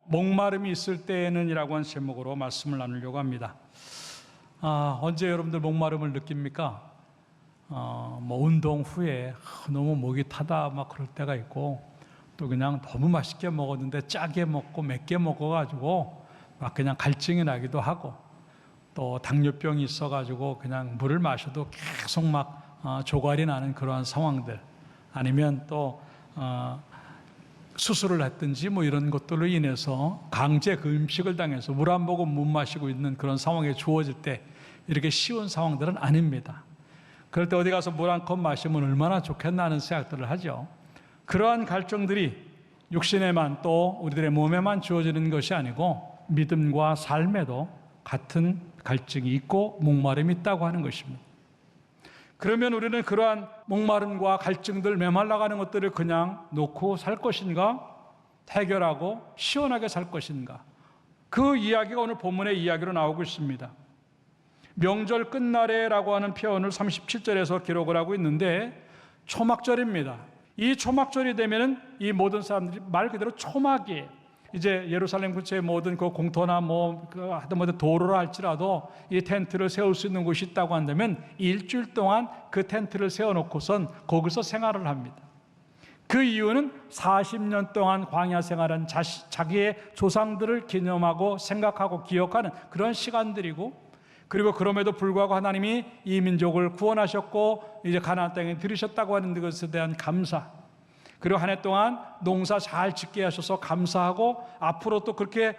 목마름이 있을 때에는 이라고 하는 제목으로 말씀을 나누려고 합니다. 언제 여러분들 목마름을 느낍니까? 운동 후에 너무 목이 타다 막 그럴 때가 있고, 또 그냥 너무 맛있게 먹었는데 짜게 먹고 맵게 먹어가지고 막 그냥 갈증이 나기도 하고, 또 당뇨병이 있어가지고 그냥 물을 마셔도 계속 막 조갈이 나는 그러한 상황들, 아니면 또 수술을 했든지 이런 것들로 인해서 강제 금식을 당해서 물 한 모금 못 마시고 있는 그런 상황에 주어질 때 이렇게 쉬운 상황들은 아닙니다. 그럴 때 어디 가서 물 한 컵 마시면 얼마나 좋겠나 하는 생각들을 하죠. 그러한 갈증들이 육신에만 또 우리들의 몸에만 주어지는 것이 아니고 믿음과 삶에도 같은 갈증이 있고 목마름이 있다고 하는 것입니다. 그러면 우리는 그러한 목마름과 갈증들, 메말라가는 것들을 그냥 놓고 살 것인가? 해결하고 시원하게 살 것인가? 그 이야기가 오늘 본문의 이야기로 나오고 있습니다. 명절 끝날에라고 하는 표현을 37절에서 기록을 하고 있는데, 초막절입니다. 이 초막절이 되면은 이 모든 사람들이 말 그대로 초막이에요. 이제 예루살렘 근처에 모든 그 공터나 하다못해 도로라 할지라도 이 텐트를 세울 수 있는 곳이 있다고 한다면 일주일 동안 그 텐트를 세워놓고선 거기서 생활을 합니다. 그 이유는 40년 동안 광야 생활한 자기의 조상들을 기념하고 생각하고 기억하는 그런 시간들이고, 그리고 그럼에도 불구하고 하나님이 이 민족을 구원하셨고 이제 가나안 땅에 들이셨다고 하는 것에 대한 감사, 그리고 한 해 동안 농사 잘 짓게 하셔서 감사하고 앞으로 또 그렇게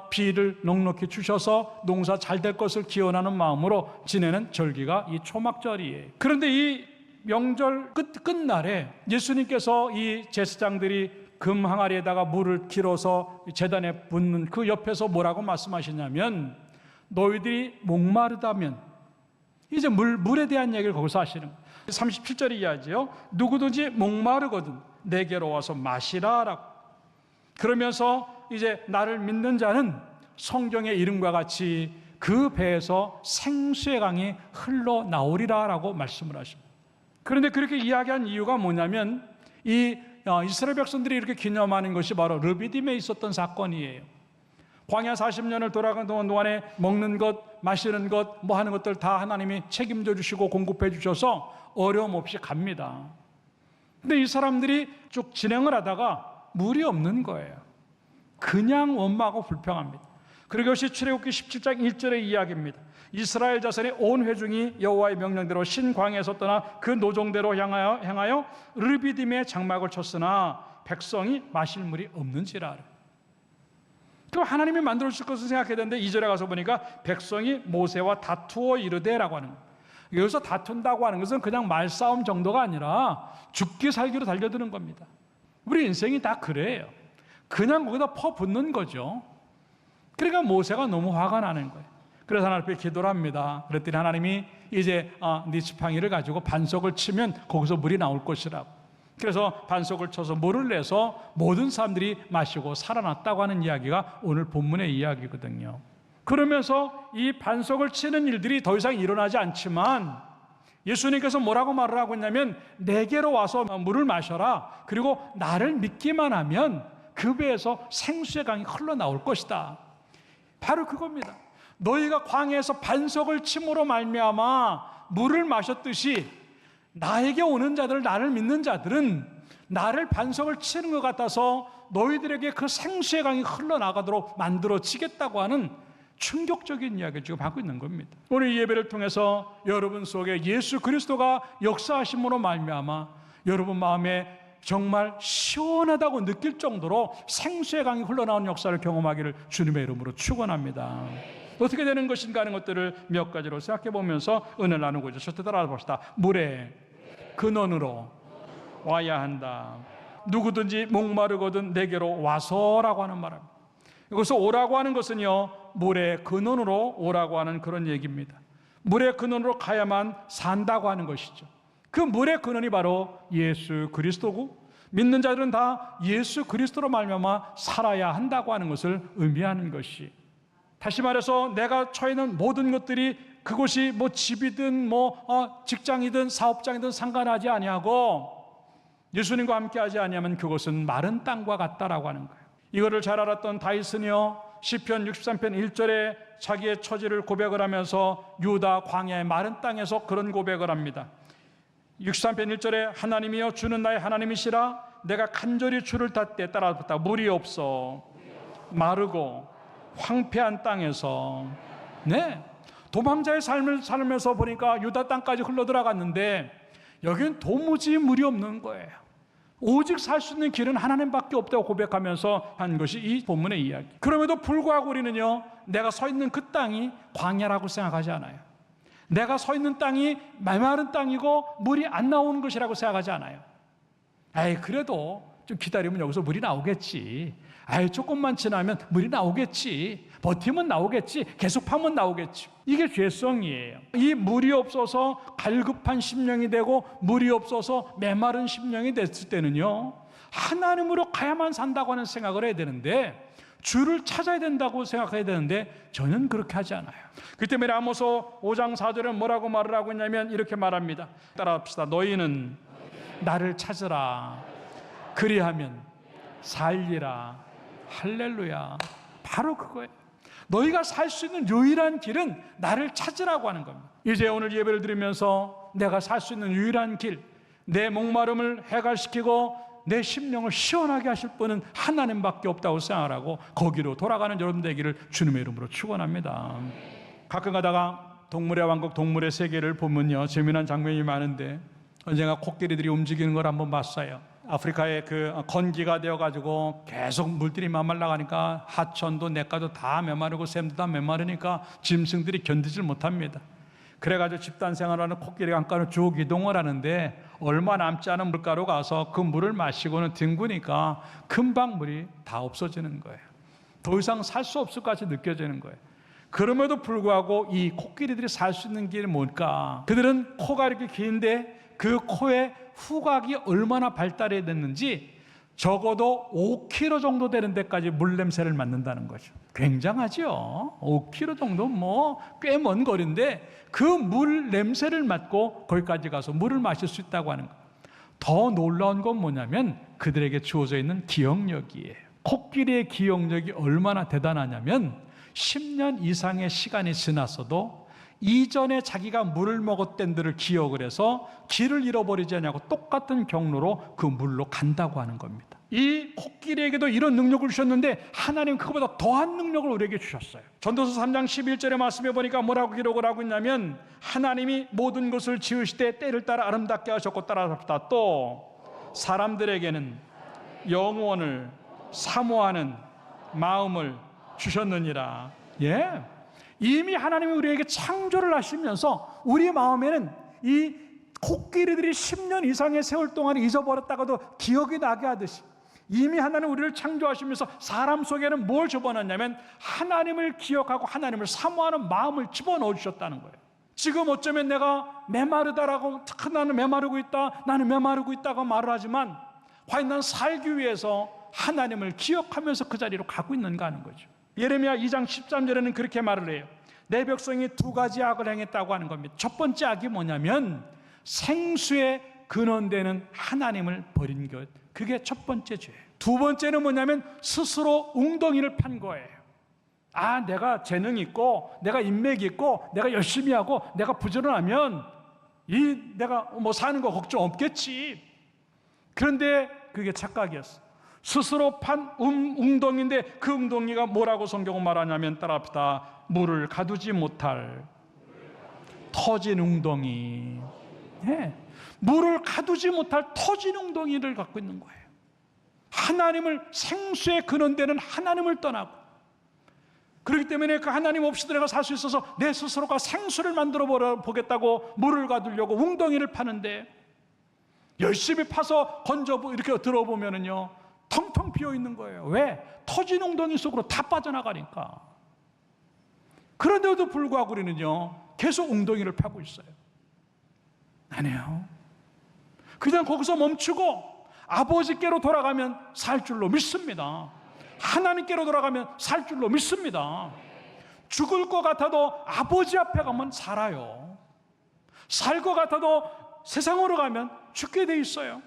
비를 넉넉히 주셔서 농사 잘 될 것을 기원하는 마음으로 지내는 절기가 이 초막절이에요. 그런데 이 명절 끝날에 예수님께서 이 제사장들이 금 항아리에다가 물을 길어서 제단에 붓는 그 옆에서 뭐라고 말씀하시냐면, 너희들이 목마르다면, 이제 물에 대한 얘기를 거기서 하시는 거예요. 37절에 이야기하죠. 누구든지 목마르거든 내게로 와서 마시라 라고. 그러면서 이제 나를 믿는 자는 성경의 이름과 같이 그 배에서 생수의 강이 흘러나오리라 라고 말씀을 하십니다. 그런데 그렇게 이야기한 이유가 뭐냐면, 이 이스라엘 백성들이 이렇게 기념하는 것이 바로 르비딤에 있었던 사건이에요. 광야 40년을 돌아가는 동안에 먹는 것, 마시는 것, 하는 것들 다 하나님이 책임져 주시고 공급해 주셔서 어려움 없이 갑니다. 근데 이 사람들이 쭉 진행을 하다가 물이 없는 거예요. 그냥 원망하고 불평합니다. 그리고 이것이 출애굽기 17장 1절의 이야기입니다. 이스라엘 자손의 온 회중이 여호와의 명령대로 신광야에서 떠나 그 노종대로 향하여 르비딤에 장막을 쳤으나 백성이 마실 물이 없는지라. 그럼 하나님이 만들어 주실 것을 생각해야 되는데 2절에 가서 보니까 백성이 모세와 다투어 이르되라고 하는 거예요. 여기서 다툰다고 하는 것은 그냥 말싸움 정도가 아니라 죽기 살기로 달려드는 겁니다. 우리 인생이 다 그래요. 그냥 거기다 퍼붓는 거죠. 그러니까 모세가 너무 화가 나는 거예요. 그래서 하나님 앞에 기도를 합니다. 그랬더니 하나님이 이제 네 지팡이를 가지고 반석을 치면 거기서 물이 나올 것이라고. 그래서 반석을 쳐서 물을 내서 모든 사람들이 마시고 살아났다고 하는 이야기가 오늘 본문의 이야기거든요. 그러면서 이 반석을 치는 일들이 더 이상 일어나지 않지만 예수님께서 뭐라고 말을 하고 있냐면, 내게로 와서 물을 마셔라. 그리고 나를 믿기만 하면 그 배에서 생수의 강이 흘러나올 것이다. 바로 그겁니다. 너희가 광야에서 반석을 침으로 말미암아 물을 마셨듯이 나에게 오는 자들, 나를 믿는 자들은 나를 반석을 치는 것 같아서 너희들에게 그 생수의 강이 흘러나가도록 만들어지겠다고 하는 충격적인 이야기를 지금 하고 있는 겁니다. 오늘 이 예배를 통해서 여러분 속에 예수 그리스도가 역사하심으로 말미암아 여러분 마음에 정말 시원하다고 느낄 정도로 생수의 강이 흘러나오는 역사를 경험하기를 주님의 이름으로 축원합니다. 어떻게 되는 것인가 하는 것들을 몇 가지로 생각해 보면서 은혜를 나누고 있죠. 저한테 따라해 봅시다. 물의 근원으로 와야 한다. 누구든지 목마르거든 내게로 와서라고 하는 말입니다. 여기서 오라고 하는 것은요, 물의 근원으로 오라고 하는 그런 얘기입니다. 물의 근원으로 가야만 산다고 하는 것이죠. 그 물의 근원이 바로 예수 그리스도고, 믿는 자들은 다 예수 그리스도로 말미암아 살아야 한다고 하는 것을 의미하는 것이, 다시 말해서 내가 처해 있는 모든 것들이 그곳이 뭐 집이든 직장이든 사업장이든 상관하지 아니하고 예수님과 함께하지 아니하면 그곳은 마른 땅과 같다라고 하는 거예요. 이거를 잘 알았던 다윗은요, 시편 63편 1절에 자기의 처지를 고백을 하면서 유다 광야의 마른 땅에서 그런 고백을 합니다. 63편 1절에 하나님이여 주는 나의 하나님이시라 내가 간절히 주를 탓때 따라붙다 물이 없어 마르고 황폐한 땅에서 도망자의 삶을 살면서 보니까 유다 땅까지 흘러들어갔는데 여기는 도무지 물이 없는 거예요. 오직 살 수 있는 길은 하나님밖에 없다고 고백하면서 한 것이 이 본문의 이야기. 그럼에도 불구하고 우리는요, 내가 서 있는 그 땅이 광야라고 생각하지 않아요. 내가 서 있는 땅이 메마른 땅이고 물이 안 나오는 것이라고 생각하지 않아요. 그래도 좀 기다리면 여기서 물이 나오겠지. 조금만 지나면 물이 나오겠지. 버티면 나오겠지. 계속 파면 나오겠지. 이게 죄성이에요. 이 물이 없어서 갈급한 심령이 되고 물이 없어서 메마른 심령이 됐을 때는요, 하나님으로 가야만 산다고 하는 생각을 해야 되는데, 주를 찾아야 된다고 생각해야 되는데 저는 그렇게 하지 않아요. 그 때문에 아모스 5장 4절은 뭐라고 말을 하고 있냐면 이렇게 말합니다. 따라합시다. 너희는 나를 찾으라. 그리하면 살리라. 할렐루야. 바로 그거예요. 너희가 살 수 있는 유일한 길은 나를 찾으라고 하는 겁니다. 이제 오늘 예배를 드리면서 내가 살 수 있는 유일한 길, 내 목마름을 해갈시키고 내 심령을 시원하게 하실 분은 하나님밖에 없다고 생각하고 거기로 돌아가는 여러분 되기를 주님의 이름으로 축원합니다. 가끔 가다가 동물의 왕국, 동물의 세계를 보면요, 재미난 장면이 많은데 언젠가 코끼리들이 움직이는 걸 한번 봤어요. 아프리카의 그 건기가 되어가지고 계속 물들이 메말라가니까 하천도 냇가도 다 메마르고 샘도 다 메마르니까 짐승들이 견디질 못합니다. 그래가지고 집단 생활하는 코끼리 강가로 쭉 이동을 하는데 얼마 남지 않은 물가로 가서 그 물을 마시고는 뒹구니까 금방 물이 다 없어지는 거예요. 더 이상 살 수 없을 것 같이 느껴지는 거예요. 그럼에도 불구하고 이 코끼리들이 살 수 있는 길이 뭘까? 그들은 코가 이렇게 긴데 그 코의 후각이 얼마나 발달해 됐는지 적어도 5km 정도 되는 데까지 물 냄새를 맡는다는 거죠. 굉장하죠. 5km 정도 꽤 먼 거리인데 그 물 냄새를 맡고 거기까지 가서 물을 마실 수 있다고 하는 거예요. 더 놀라운 건 뭐냐면 그들에게 주어져 있는 기억력이에요. 코끼리의 기억력이 얼마나 대단하냐면 10년 이상의 시간이 지났어도 이전에 자기가 물을 먹었던 데를 기억을 해서 길을 잃어버리지 않냐고 똑같은 경로로 그 물로 간다고 하는 겁니다. 이 코끼리에게도 이런 능력을 주셨는데 하나님 그거보다 더한 능력을 우리에게 주셨어요. 전도서 3장 11절의 말씀에 보니까 뭐라고 기록을 하고 있냐면 하나님이 모든 것을 지으시되 때를 따라 아름답게 하셨고 따라잡다 또 사람들에게는 영원을 사모하는 마음을 주셨느니라. 이미 하나님이 우리에게 창조를 하시면서 우리 마음에는 이 코끼리들이 10년 이상의 세월 동안 잊어버렸다가도 기억이 나게 하듯이 이미 하나님 우리를 창조하시면서 사람 속에는 뭘 집어넣냐면 하나님을 기억하고 하나님을 사모하는 마음을 집어넣어 주셨다는 거예요. 지금 어쩌면 내가 메마르다라고 나는 메마르고 있다, 나는 메마르고 있다고 말을 하지만 과연 난 살기 위해서 하나님을 기억하면서 그 자리로 가고 있는가 하는 거죠. 예레미야 2장 13절에는 그렇게 말을 해요. 내 백성이 두 가지 악을 행했다고 하는 겁니다. 첫 번째 악이 뭐냐면 생수의 근원되는 하나님을 버린 것, 그게 첫 번째 죄예요. 두 번째는 뭐냐면 스스로 웅덩이를 판 거예요. 내가 재능이 있고 내가 인맥이 있고 내가 열심히 하고 내가 부지런하면 내가 사는 거 걱정 없겠지. 그런데 그게 착각이었어. 스스로 판 웅덩이인데 그 웅덩이가 뭐라고 성경은 말하냐면 따라합시다. 물을 가두지 못할 터진 웅덩이. 물을 가두지 못할 터진 웅덩이를 갖고 있는 거예요. 하나님을, 생수의 근원되는 하나님을 떠나고, 그렇기 때문에 그 하나님 없이도 내가 살 수 있어서 내 스스로가 생수를 만들어 보겠다고 물을 가두려고 웅덩이를 파는데 열심히 파서 건져 이렇게 들어보면은요 텅텅 비어 있는 거예요. 왜? 터진 웅덩이 속으로 다 빠져나가니까. 그런데도 불구하고 우리는요 계속 웅덩이를 파고 있어요. 아니에요. 그냥 거기서 멈추고 아버지께로 돌아가면 살 줄로 믿습니다. 하나님께로 돌아가면 살 줄로 믿습니다. 죽을 것 같아도 아버지 앞에 가면 살아요. 살 것 같아도 세상으로 가면 죽게 돼 있어요.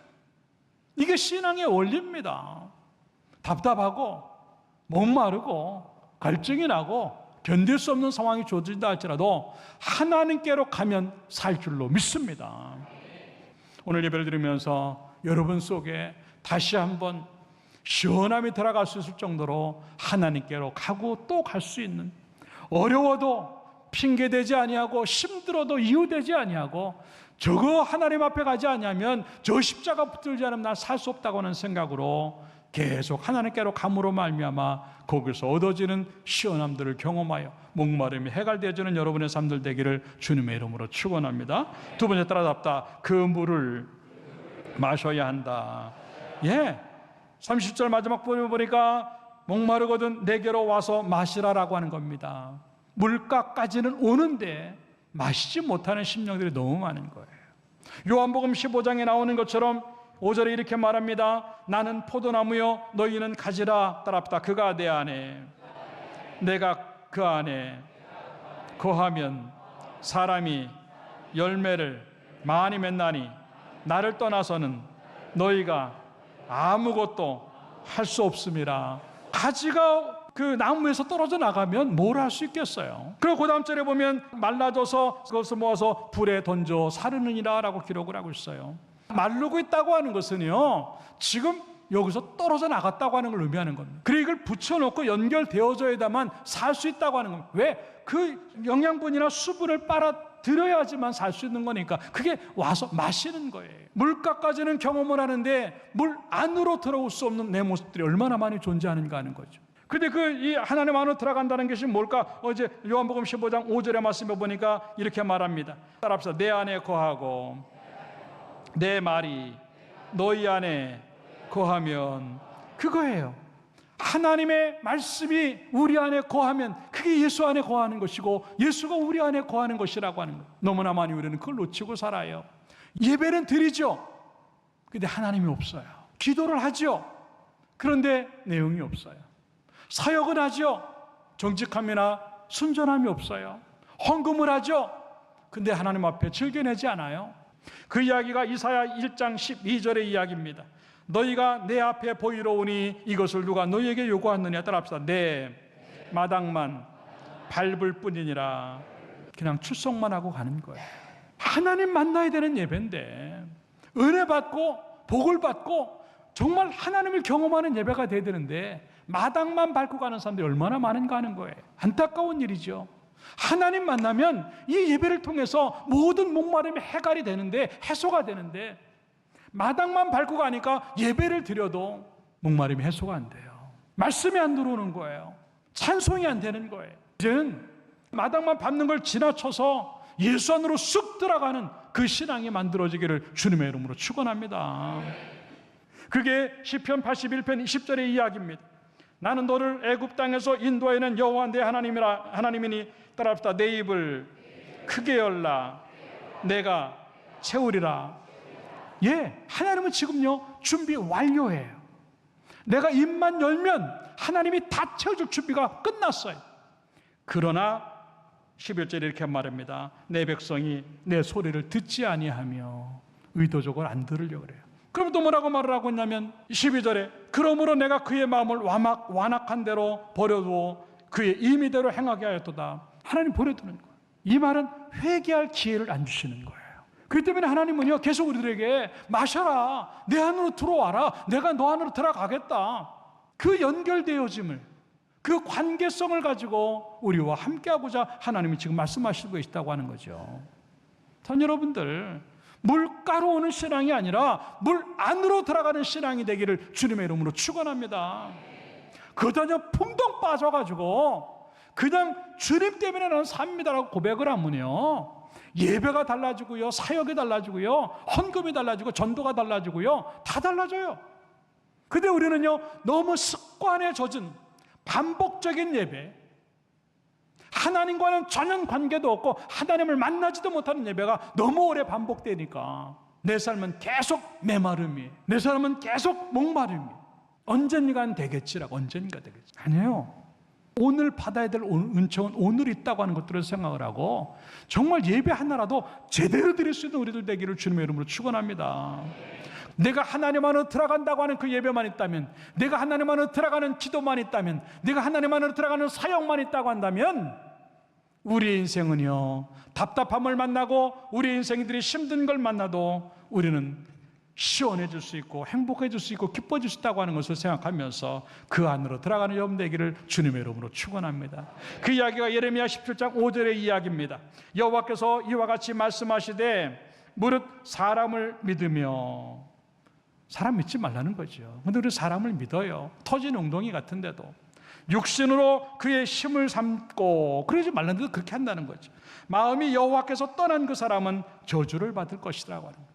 이게 신앙의 원리입니다. 답답하고 목마르고 갈증이 나고 견딜 수 없는 상황이 주어진다 할지라도 하나님께로 가면 살 줄로 믿습니다. 오늘 예배를 드리면서 여러분 속에 다시 한번 시원함이 들어갈 수 있을 정도로 하나님께로 가고 또 갈 수 있는, 어려워도 핑계대지 아니하고 힘들어도 이유되지 아니하고 저거 하나님 앞에 가지 아니하면 저 십자가 붙들지 않으면 난 살 수 없다고 하는 생각으로 계속 하나님께로 감으로 말미암아 거기서 얻어지는 시원함들을 경험하여 목마름이 해갈되어지는 여러분의 삶들 되기를 주님의 이름으로 축원합니다. 두 번째 따라잡다. 그 물을 마셔야 한다. 30절 마지막 부분을 보니까 목마르거든 내게로 와서 마시라라고 하는 겁니다. 물가까지는 오는데 마시지 못하는 심령들이 너무 많은 거예요. 요한복음 15장에 나오는 것처럼 5절에 이렇게 말합니다. 나는 포도나무요 너희는 가지라. 따라합시다. 그가 내 안에 내가 그 안에 거하면 사람이 열매를 많이 맺나니 나를 떠나서는 너희가 아무것도 할 수 없음이라. 가지가 그 나무에서 떨어져 나가면 뭘 할 수 있겠어요? 그리고 그 다음 절에 보면 말라져서 그것을 모아서 불에 던져 사르느니라 라고 기록을 하고 있어요. 마르고 있다고 하는 것은요, 지금 여기서 떨어져 나갔다고 하는 걸 의미하는 겁니다. 그리고 이걸 붙여놓고 연결되어져야만 살 수 있다고 하는 겁니다. 왜? 그 영양분이나 수분을 빨아들여야지만 살 수 있는 거니까 그게 와서 마시는 거예요. 물가까지는 경험을 하는데 물 안으로 들어올 수 없는 내 모습들이 얼마나 많이 존재하는가 하는 거죠. 근데 이 하나님 안으로 들어간다는 것이 뭘까? 어제 요한복음 15장 5절의 말씀에 보니까 이렇게 말합니다. 따라합시다. 내 안에 거하고 내 말이 너희 안에 거하면, 그거예요. 하나님의 말씀이 우리 안에 거하면 그게 예수 안에 거하는 것이고 예수가 우리 안에 거하는 것이라고 하는 거예요. 너무나 많이 우리는 그걸 놓치고 살아요. 예배는 드리죠. 근데 하나님이 없어요. 기도를 하죠. 그런데 내용이 없어요. 사역은 하죠. 정직함이나 순전함이 없어요. 헌금을 하죠. 근데 하나님 앞에 즐겨내지 않아요. 그 이야기가 이사야 1장 12절의 이야기입니다. 너희가 내 앞에 보이러 오니 이것을 누가 너희에게 요구하느냐. 따라합시다. 내 마당만 밟을 뿐이니라. 그냥 출석만 하고 가는 거예요. 하나님 만나야 되는 예배인데 은혜 받고 복을 받고 정말 하나님을 경험하는 예배가 돼야 되는데 마당만 밟고 가는 사람들이 얼마나 많은가 하는 거예요. 안타까운 일이죠. 하나님 만나면 이 예배를 통해서 모든 목마름이 해갈이 되는데, 해소가 되는데 마당만 밟고 가니까 예배를 드려도 목마름이 해소가 안 돼요. 말씀이 안 들어오는 거예요. 찬송이 안 되는 거예요. 이제는 마당만 밟는 걸 지나쳐서 예수 안으로 쑥 들어가는 그 신앙이 만들어지기를 주님의 이름으로 축원합니다. 그게 시편 81편 20절의 이야기입니다. 나는 너를 애굽 땅에서 인도하여낸 여호와 내 하나님이니 따라합시다. 내 입을 크게 열라. 내가 채우리라. 하나님은 지금요 준비 완료해요. 내가 입만 열면 하나님이 다 채워줄 준비가 끝났어요. 그러나 11절에 이렇게 말합니다. 내 백성이 내 소리를 듣지 아니하며, 의도적으로 안 들으려고 그래요. 그럼 또 뭐라고 말을 하고 있냐면 12절에 그러므로 내가 그의 마음을 완악한 대로 버려두어 그의 임의대로 행하게 하였도다. 하나님 버려두는 거예요. 이 말은 회개할 기회를 안 주시는 거예요. 그렇기 때문에 하나님은요 계속 우리들에게 마셔라, 내 안으로 들어와라, 내가 너 안으로 들어가겠다. 그 연결되어짐을, 그 관계성을 가지고 우리와 함께하고자 하나님이 지금 말씀하시고 계시다고 하는 거죠. 참 여러분들, 물가로 오는 신앙이 아니라 물 안으로 들어가는 신앙이 되기를 주님의 이름으로 축원합니다. 그러다 풍덩 빠져가지고 그냥 주님 때문에 나는 삽니다라고 고백을 하면요, 예배가 달라지고요, 사역이 달라지고요, 헌금이 달라지고 전도가 달라지고요, 다 달라져요. 근데 우리는요 너무 습관에 젖은 반복적인 예배, 하나님과는 전혀 관계도 없고 하나님을 만나지도 못하는 예배가 너무 오래 반복되니까 내 삶은 계속 메마름이, 내 삶은 계속 목마름이, 언젠간 되겠지라고. 언젠가 되겠지. 아니에요. 오늘 받아야 될 은총은 오늘 있다고 하는 것들을 생각을 하고 정말 예배 하나라도 제대로 드릴 수 있는 우리들 되기를 주님의 이름으로 축원합니다. 내가 하나님 안으로 들어간다고 하는 그 예배만 있다면, 내가 하나님 안으로 들어가는 기도만 있다면, 내가 하나님 안으로 들어가는 사역만 있다고 한다면 우리의 인생은요, 답답함을 만나고 우리의 인생들이 힘든 걸 만나도 우리는 시원해질 수 있고 행복해질 수 있고 기뻐질 수 있다고 하는 것을 생각하면서 그 안으로 들어가는 여러분 되기를 주님의 이름으로 축원합니다. 그 이야기가 예레미야 17장 5절의 이야기입니다. 여호와께서 이와 같이 말씀하시되 무릇 사람을 믿으며, 사람 믿지 말라는 거죠. 근데 우리 사람을 믿어요. 터진 웅덩이 같은데도 육신으로 그의 힘을 삼고 그러지 말라는데도 그렇게 한다는 거죠. 마음이 여호와께서 떠난 그 사람은 저주를 받을 것이라고 하는 거예요.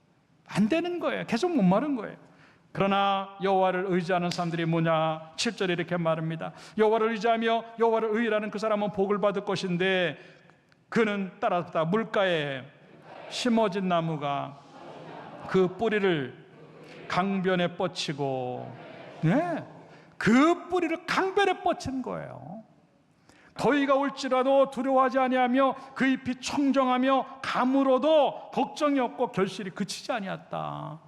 안 되는 거예요. 계속 목마른 거예요. 그러나 여호와를 의지하는 사람들이 뭐냐? 7절에 이렇게 말합니다. 여호와를 의지하며 여호와를 의뢰하는 그 사람은 복을 받을 것인데 그는 따라다 물가에 심어진 나무가 그 뿌리를 강변에 뻗치고, 네, 그 뿌리를 강변에 뻗친 거예요. 더위가 올지라도 두려워하지 아니하며 그 잎이 청정하며 가물어도 걱정이 없고 결실이 그치지 아니했다.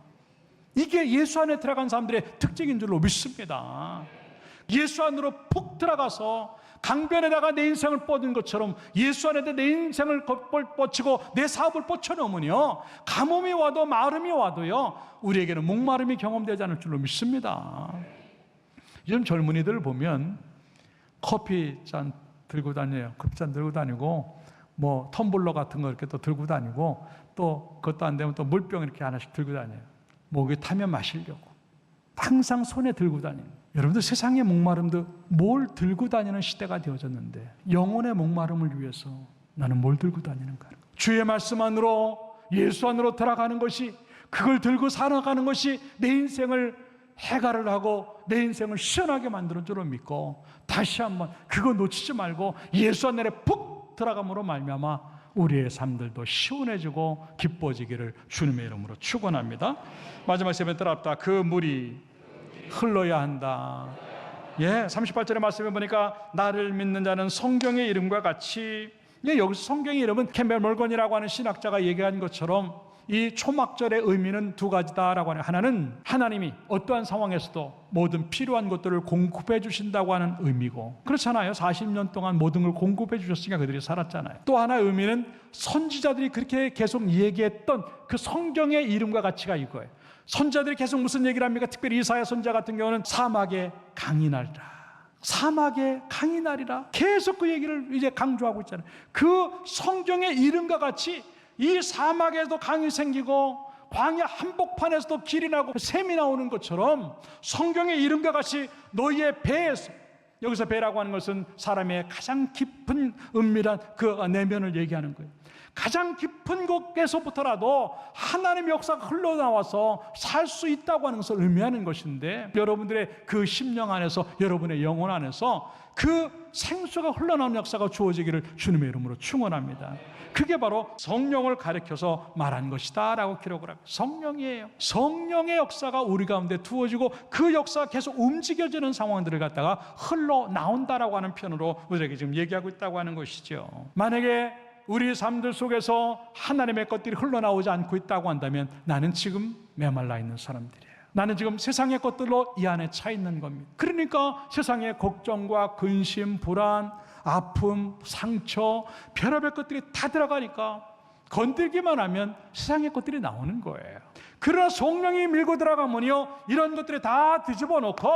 이게 예수 안에 들어간 사람들의 특징인 줄로 믿습니다. 예수 안으로 푹 들어가서 강변에다가 내 인생을 뻗은 것처럼 예수 안에 내 인생을 뻗치고 내 사업을 뻗쳐놓으면요, 가뭄이 와도 마름이 와도요 우리에게는 목마름이 경험되지 않을 줄로 믿습니다. 요즘 젊은이들 보면 커피잔 들고 다녀요. 커피잔 들고 다니고 뭐 텀블러 같은 거 이렇게 또 들고 다니고, 또 그것도 안 되면 또 물병 이렇게 하나씩 들고 다녀요. 목이 타면 마시려고 항상 손에 들고 다니는. 여러분들 세상의 목마름도 뭘 들고 다니는 시대가 되어졌는데 영혼의 목마름을 위해서 나는 뭘 들고 다니는가? 주의 말씀 안으로, 예수 안으로 들어가는 것이, 그걸 들고 살아가는 것이 내 인생을 해결을 하고 내 인생을 시원하게 만드는 줄로 믿고, 다시 한번 그거 놓치지 말고 예수 안에 푹 들어감으로 말미암아 우리의 삶들도 시원해지고 기뻐지기를 주님의 이름으로 축원합니다. 마지막 세번 따라합니다. 그 물이 흘러야 한다. 38절의 말씀에 보니까 나를 믿는 자는 성경의 이름과 같이, 여기서 성경의 이름은 캠벨 몰건이라고 하는 신학자가 얘기한 것처럼 이 초막절의 의미는 두 가지다라고 하는, 하나는 하나님이 어떠한 상황에서도 모든 필요한 것들을 공급해 주신다고 하는 의미고, 그렇잖아요. 40년 동안 모든 걸 공급해 주셨으니까 그들이 살았잖아요. 또 하나의 의미는 선지자들이 그렇게 계속 얘기했던 그 성경의 이름과 가치가 이거예요. 선지자들이 계속 무슨 얘기를 합니까? 특별히 이사야 선지자 같은 경우는 사막에 강이 날이라, 사막에 강이 날이라, 계속 그 얘기를 이제 강조하고 있잖아요. 그 성경의 이름과 같이 이 사막에도 강이 생기고 광야 한복판에서도 길이 나고 샘이 나오는 것처럼 성경의 이름과 같이 너희의 배에서, 여기서 배라고 하는 것은 사람의 가장 깊은 은밀한 그 내면을 얘기하는 거예요. 가장 깊은 곳에서부터라도 하나님의 역사가 흘러나와서 살 수 있다고 하는 것을 의미하는 것인데, 여러분들의 그 심령 안에서, 여러분의 영혼 안에서 그 생수가 흘러나오는 역사가 주어지기를 주님의 이름으로 축원합니다. 그게 바로 성령을 가리켜서 말한 것이다 라고 기록을 합니다. 성령이에요. 성령의 역사가 우리 가운데 두어지고 그 역사가 계속 움직여지는 상황들을 갖다가 흘러나온다라고 하는 편으로 우리에게 지금 얘기하고 있다고 하는 것이죠. 만약에 우리 삶들 속에서 하나님의 것들이 흘러나오지 않고 있다고 한다면 나는 지금 메말라 있는 사람들이에요. 나는 지금 세상의 것들로 이 안에 차 있는 겁니다. 그러니까 세상의 걱정과 근심, 불안, 아픔, 상처, 별의별 것들이 다 들어가니까 건들기만 하면 세상의 것들이 나오는 거예요. 그러나 성령이 밀고 들어가면요, 이런 것들이 다 뒤집어 놓고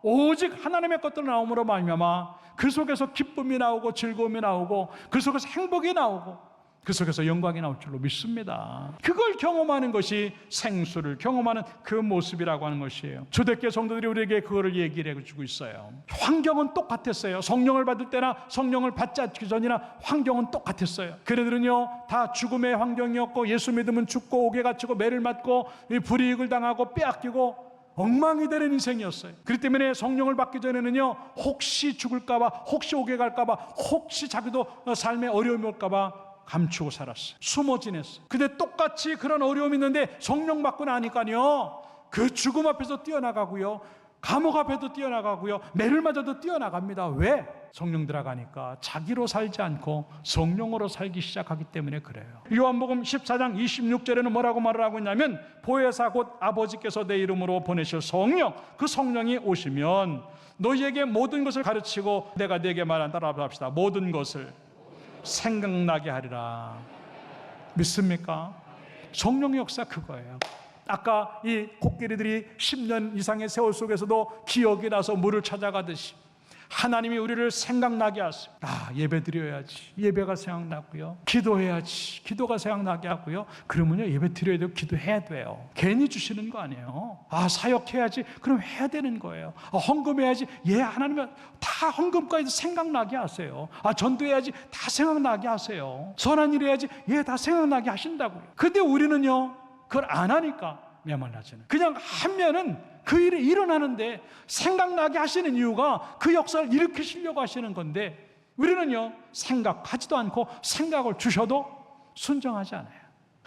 오직 하나님의 것들 나옴으로 말미암아 그 속에서 기쁨이 나오고 즐거움이 나오고 그 속에서 행복이 나오고 그 속에서 영광이 나올 줄로 믿습니다. 그걸 경험하는 것이 생수를 경험하는 그 모습이라고 하는 것이에요. 초대교회 성도들이 우리에게 그거를 얘기를 해주고 있어요. 환경은 똑같았어요. 성령을 받을 때나 성령을 받지 않기 전이나 환경은 똑같았어요. 그들은요 다 죽음의 환경이었고, 예수 믿으면 죽고 옥에 갇히고 매를 맞고 불이익을 당하고 빼앗기고 엉망이 되는 인생이었어요. 그렇기 때문에 성령을 받기 전에는요 혹시 죽을까봐, 혹시 옥에 갈까봐, 혹시 자기도 삶에 어려움이 올까봐 감추고 살았어요. 숨어 지냈어요. 근데 똑같이 그런 어려움이 있는데 성령 받고 나니까요 그 죽음 앞에서 뛰어나가고요, 감옥 앞에도 뛰어나가고요. 매를 맞아도 뛰어나갑니다. 왜? 성령 들어가니까 자기로 살지 않고 성령으로 살기 시작하기 때문에 그래요. 요한복음 14장 26절에는 뭐라고 말을 하고 있냐면 보혜사 곧 아버지께서 내 이름으로 보내실 성령, 그 성령이 오시면 너희에게 모든 것을 가르치고 내가 네게 말한 따라 합시다. 모든 것을 생각나게 하리라. 믿습니까? 성령의 역사 그거예요. 아까 이 코끼리들이 10년 이상의 세월 속에서도 기억이 나서 물을 찾아가듯이 하나님이 우리를 생각나게 하세요. 예배 드려야지. 예배가 생각나고요. 기도해야지. 기도가 생각나게 하고요. 그러면요, 예배 드려야 되고 기도해야 돼요. 괜히 주시는 거 아니에요. 사역해야지. 그럼 해야 되는 거예요. 헌금해야지. 하나님은 다 헌금까지도 생각나게 하세요. 전도해야지. 다 생각나게 하세요. 선한 일 해야지. 다 생각나게 하신다고요. 근데 우리는요, 그걸 안 하니까 메말라지는. 그냥 하면은 그 일이 일어나는데 생각나게 하시는 이유가 그 역사를 일으키시려고 하시는 건데 우리는요, 생각하지도 않고 생각을 주셔도 순종하지 않아요.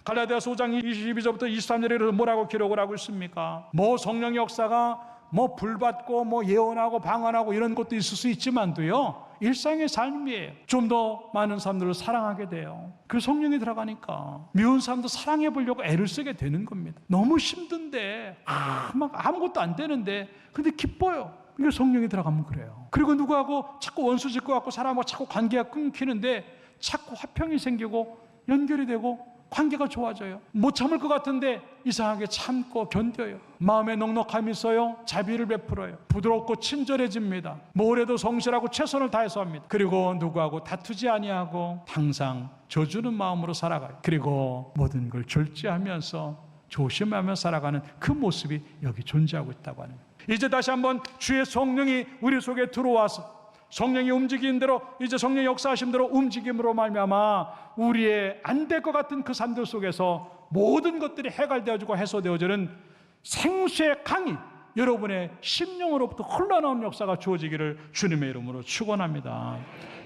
갈라디아서 5장 22절부터 23절에 뭐라고 기록을 하고 있습니까? 성령의 역사가 불받고 예언하고 방언하고 이런 것도 있을 수 있지만도요, 일상의 삶이에요. 좀 더 많은 사람들을 사랑하게 돼요. 그 성령이 들어가니까 미운 사람도 사랑해 보려고 애를 쓰게 되는 겁니다. 너무 힘든데 아무것도 안 되는데 근데 기뻐요. 이게 성령이 들어가면 그래요. 그리고 누구하고 자꾸 원수 짓고 갖고 사람하고 자꾸 관계가 끊기는데 자꾸 화평이 생기고 연결이 되고 관계가 좋아져요. 못 참을 것 같은데 이상하게 참고 견뎌요. 마음에 넉넉함이 있어요. 자비를 베풀어요. 부드럽고 친절해집니다. 뭐래도 성실하고 최선을 다해서 합니다. 그리고 누구하고 다투지 아니하고 항상 져주는 마음으로 살아가요. 그리고 모든 걸 절제하면서 조심하며 살아가는 그 모습이 여기 존재하고 있다고 하는 거예요. 이제 다시 한번 주의 성령이 우리 속에 들어와서 성령이 움직이는 대로, 이제 성령이 역사하신 대로 움직임으로 말미암아 우리의 안 될 것 같은 그 삶들 속에서 모든 것들이 해결되어지고 해소되어지는 생수의 강이 여러분의 심령으로부터 흘러나오는 역사가 주어지기를 주님의 이름으로 축원합니다.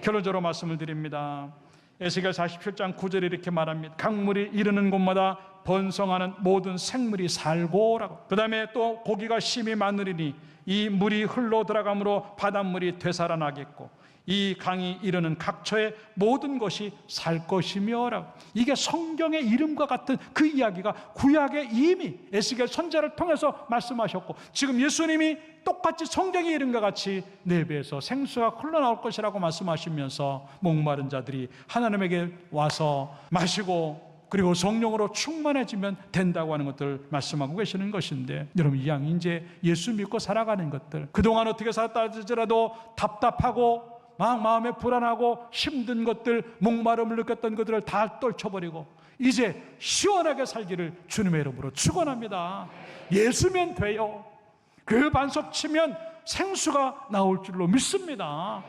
결론적으로 말씀을 드립니다. 에스겔 47장 9절에 이렇게 말합니다. 강물이 이르는 곳마다 번성하는 모든 생물이 살고라고. 그 다음에 또 고기가 심히 많으리니 이 물이 흘러 들어가므로 바닷물이 되살아나겠고 이 강이 이르는 각처의 모든 것이 살 것이며라고. 이게 성경의 이름과 같은 그 이야기가 구약에 이미 에스겔 선지자를 통해서 말씀하셨고 지금 예수님이 똑같이 성경의 이름과 같이 내 배에서 생수가 흘러나올 것이라고 말씀하시면서 목마른 자들이 하나님에게 와서 마시고 그리고 성령으로 충만해지면 된다고 하는 것들을 말씀하고 계시는 것인데 여러분, 이 양이 이제 예수 믿고 살아가는 것들, 그동안 어떻게 살았다 할지라도 답답하고 막 마음에 불안하고 힘든 것들, 목마름을 느꼈던 것들을 다 떨쳐버리고 이제 시원하게 살기를 주님의 이름으로 축원합니다. 예수면 돼요. 그 반석 치면 생수가 나올 줄로 믿습니다.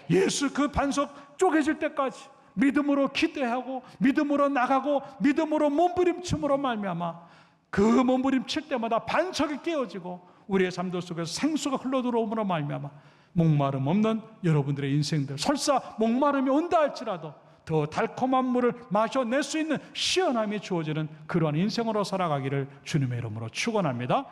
예수 그 반석 쪼개질 때까지 믿음으로 기대하고 믿음으로 나가고 믿음으로 몸부림침으로 말미암아 그 몸부림칠 때마다 반석이 깨어지고 우리의 삶들 속에서 생수가 흘러들어옴으로 말미암아 목마름 없는 여러분들의 인생들, 설사 목마름이 온다 할지라도 더 달콤한 물을 마셔낼 수 있는 시원함이 주어지는 그러한 인생으로 살아가기를 주님의 이름으로 축원합니다.